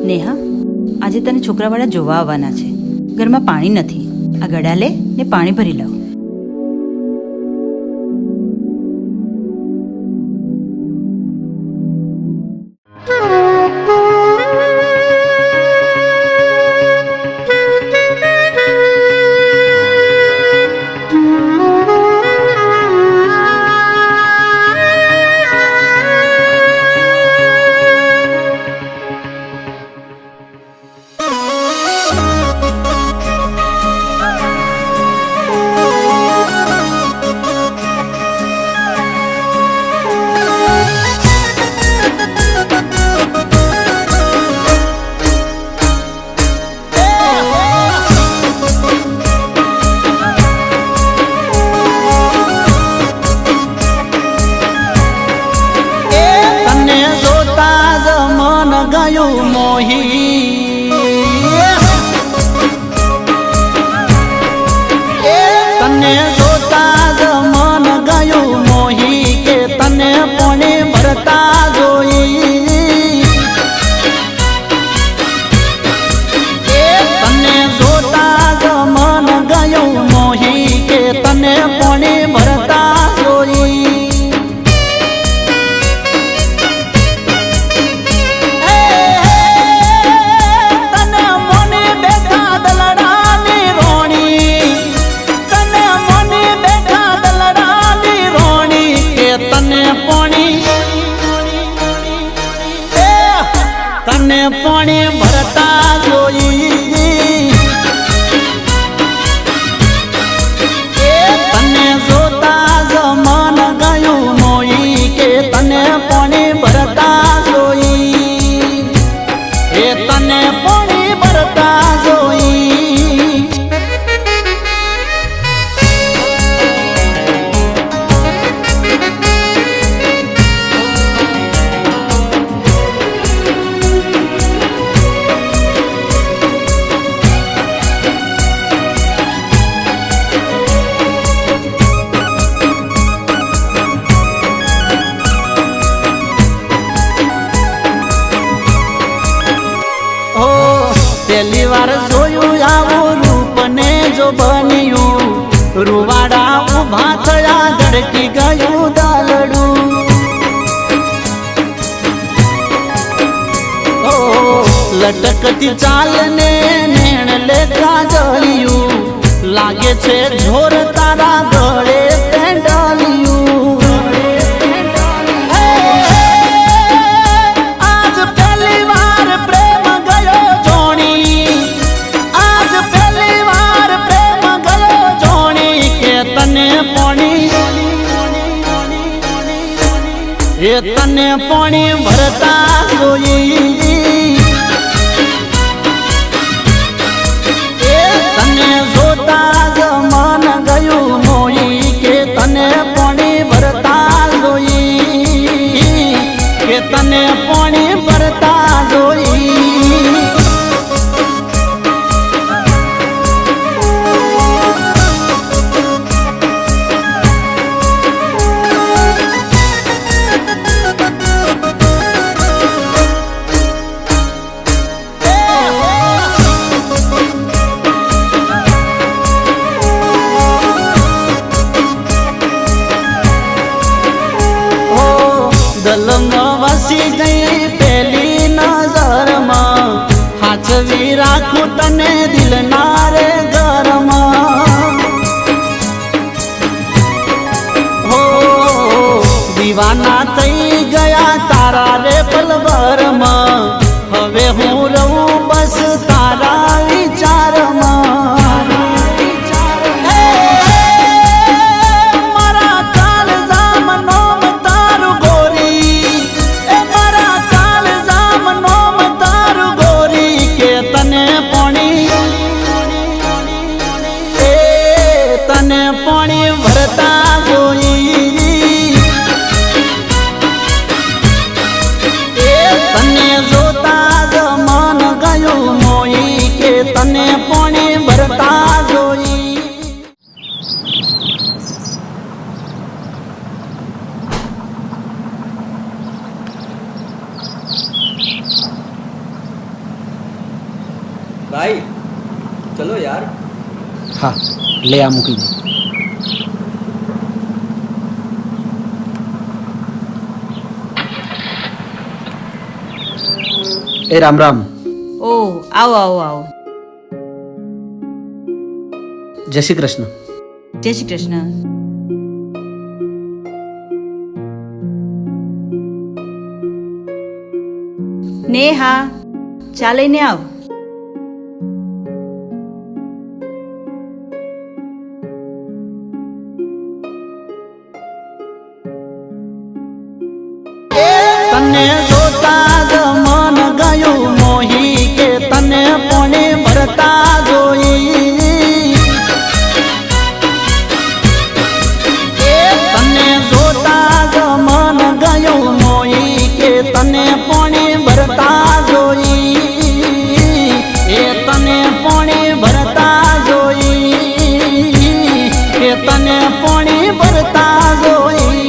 નેહા, આજે તને છોકરાવાળા જોવા આવવાના છે. ઘરમાં પાણી નથી. આ ગળા લે ને પાણી ભરી લાવ. મોહી તને જોતા જ મન ગયું મોહી કે તને પોણે ભરતા જોઈ. તને જોતા જ મન ગયું મોહી કે તને પોણે ભરતા જોઈ. તને પાણી ભરતા જોઈ. તને જોતા જ મન ગયું મોઈ કે તને પાણી ભરતા જોઈ. તને પાણી ભરતા જોઈ. પહેલી વાર જોયું આવું રૂપ ને જો બન્યું રૂવાડા ઉભા થયા ધડકી ગયું દાલડું. લટકતી ચાલ ને નેણ લેખા જળિયું લાગે છે જોર તારા ગળે પેંડાલિયું. તને પાણી ભરતા જોઈ. તને જોતા જ મન ગયું મોઈ કે તને પાણી ભરતા જોઈ. કે તને પાણી ભરતા જોઈ. દલમાં વસી ગઈ પેલી નજરમાં હાચવી રાખું તને દિલના રે ઘરમાં. હો દીવાના થઈ ગયા તારા રે પલભરમાં. હવે હું રહું બસ તારા વિચારમાં. તને પાણી ભરતા જોઈ. તને જોતા ભાઈ ચલો યાર. હા લે આ મૂકી દે. એ રામ રામ. ઓ આવો આવો આવો. જય શ્રી કૃષ્ણ. જય શ્રી કૃષ્ણ. નેહા ચા લઈને આવ. તને જોતા જ મન ગયું મોહી કે તને પોણી ભરતા જોઈ. તને જોતા જ મન ગયું મોહી કે તને પોણી ભરતા જોઈ. તને પોણી ભરતા જોઈ. તને પોણી ભરતા જોઈ.